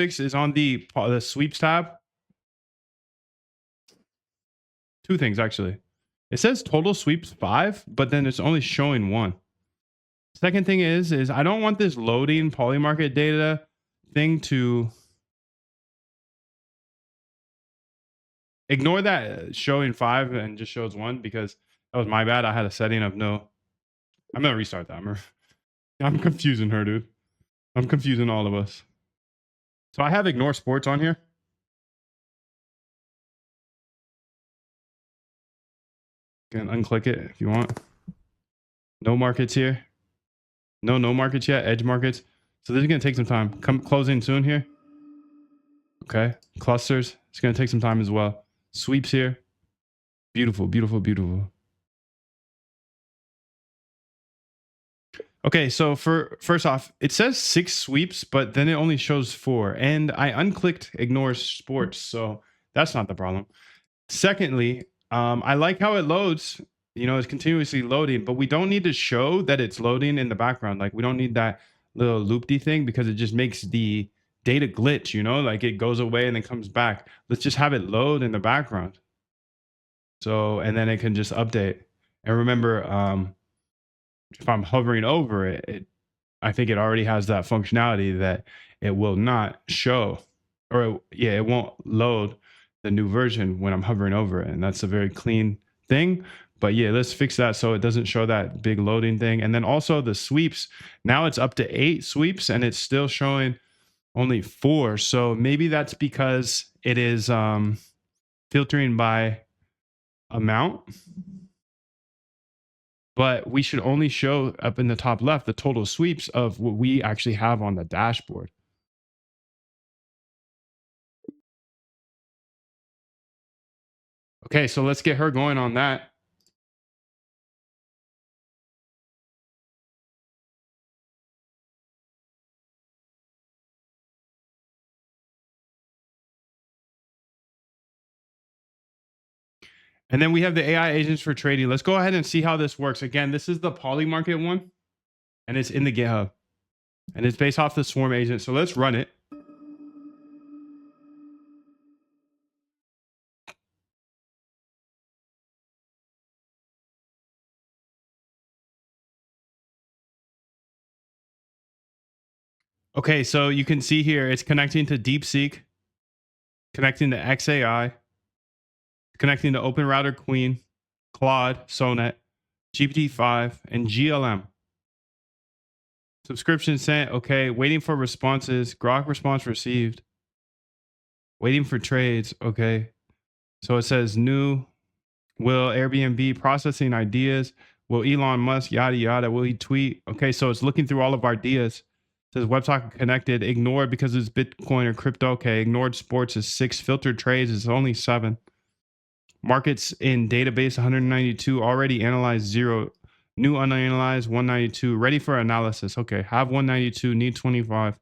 is on the sweeps tab. Two things actually. It says total sweeps 5, but then it's only showing 1. Second thing is I don't want this loading Polymarket data thing to ignore that showing 5 and just shows 1, because that was my bad. I had a setting of no. I'm gonna restart that. I'm confusing her, dude. I'm confusing all of us. So I have ignore sports on here. You can unclick it if you want. No markets here. No markets yet. Edge markets. So this is gonna take some time. Come closing soon here. Okay. Clusters. It's gonna take some time as well. Sweeps here. Beautiful, beautiful, beautiful. Okay, so first off, it says 6 sweeps, but then it only shows 4. And I unclicked ignore sports, so that's not the problem. Secondly, I like how it loads. You know, it's continuously loading, but we don't need to show that it's loading in the background. Like, we don't need that little loopy thing, because it just makes the data glitch, you know, like it goes away and then comes back. Let's just have it load in the background. So, and then it can just update. And remember, if I'm hovering over it, I think it already has that functionality that it will not show, or it won't load the new version when I'm hovering over it. And that's a very clean thing. But yeah, let's fix that so it doesn't show that big loading thing. And then also the sweeps, now it's up to 8 sweeps and it's still showing only 4. So maybe that's because it is filtering by amount. But we should only show up in the top left the total sweeps of what we actually have on the dashboard. Okay, so let's get her going on that. And then we have the AI agents for trading. Let's go ahead and see how this works. Again, this is the Polymarket one, and it's in the GitHub. And it's based off the Swarm agent. So let's run it. Okay, so you can see here, it's connecting to DeepSeek, connecting to XAI, connecting to Open Router Queen, Claude, Sonnet, GPT-5, and GLM. Subscription sent. Okay. Waiting for responses. Grok response received. Waiting for trades. Okay. So it says new. Will Airbnb processing ideas? Will Elon Musk yada yada? Will he tweet? Okay. So it's looking through all of our ideas. It says WebSocket connected. Ignored because it's Bitcoin or crypto. Okay. Ignored sports is 6. Filtered trades is only 7. Markets in database 192. Already analyzed 0. New unanalyzed 192. Ready for analysis. Okay. Have 192. Need 25.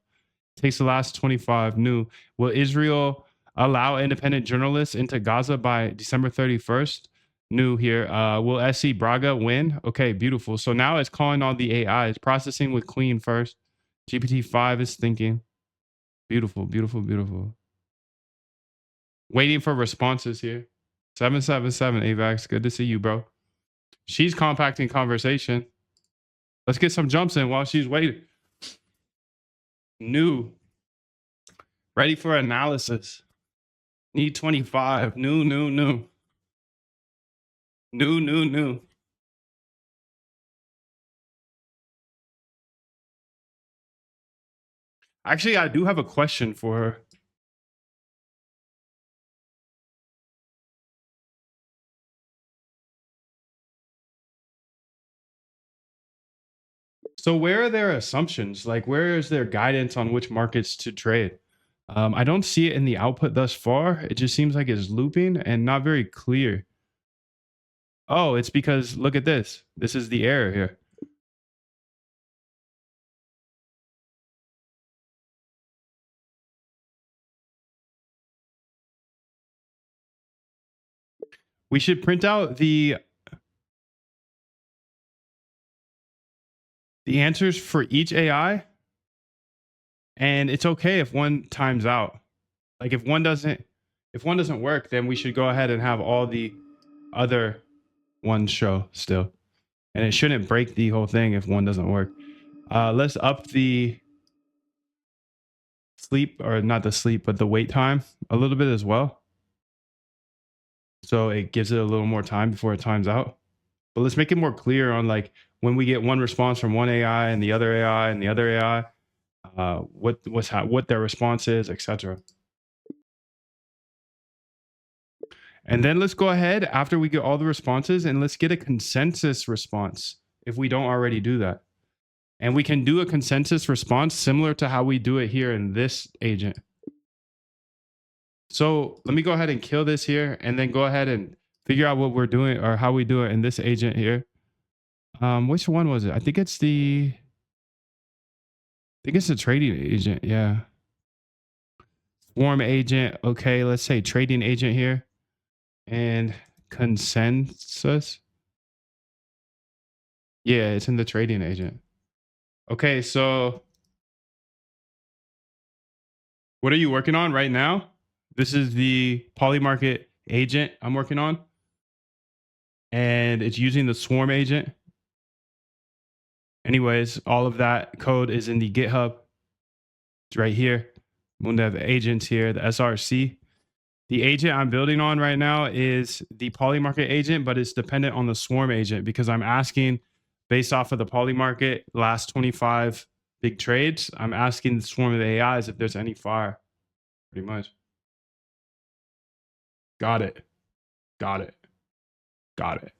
Takes the last 25. New. Will Israel allow independent journalists into Gaza by December 31st? New here. Will SC Braga win? Okay, beautiful. So now it's calling all the AIs. Processing with Queen first. GPT-5 is thinking. Beautiful, beautiful, beautiful. Waiting for responses here. 777 AVAX. Good to see you, bro. She's compacting conversation. Let's get some jumps in while she's waiting. New. Ready for analysis. Need 25. New. New. Actually, I do have a question for her. So where are their assumptions? Like, where is their guidance on which markets to trade? I don't see it in the output thus far. It just seems like it's looping and not very clear. Oh, it's because look at this. This is the error here. We should print out the answers for each AI And it's okay if one times out. Like if one doesn't work, then we should go ahead and have all the other ones show still. And it shouldn't break the whole thing if one doesn't work. Let's up the sleep, or not the sleep, but the wait time a little bit as well. So it gives it a little more time before it times out. But let's make it more clear on like when we get one response from one AI and the other AI and the other AI, what their response is, etc. And then let's go ahead after we get all the responses and let's get a consensus response if we don't already do that. And we can do a consensus response similar to how we do it here in this agent. So let me go ahead and kill this here and then go ahead and figure out what we're doing or how we do it in this agent here. Which one was it? I think it's the trading agent. Yeah. Swarm agent. Okay, let's say trading agent here. And consensus. Yeah, it's in the trading agent. Okay, so what are you working on right now? This is the Polymarket agent I'm working on. And it's using the Swarm agent. Anyways, all of that code is in the GitHub. It's right here. Moondev agents here, the SRC. The agent I'm building on right now is the Polymarket agent, but it's dependent on the Swarm agent because I'm asking, based off of the Polymarket last 25 big trades, I'm asking the Swarm of the AIs if there's any fire. Pretty much. Got it. Got it. Got it.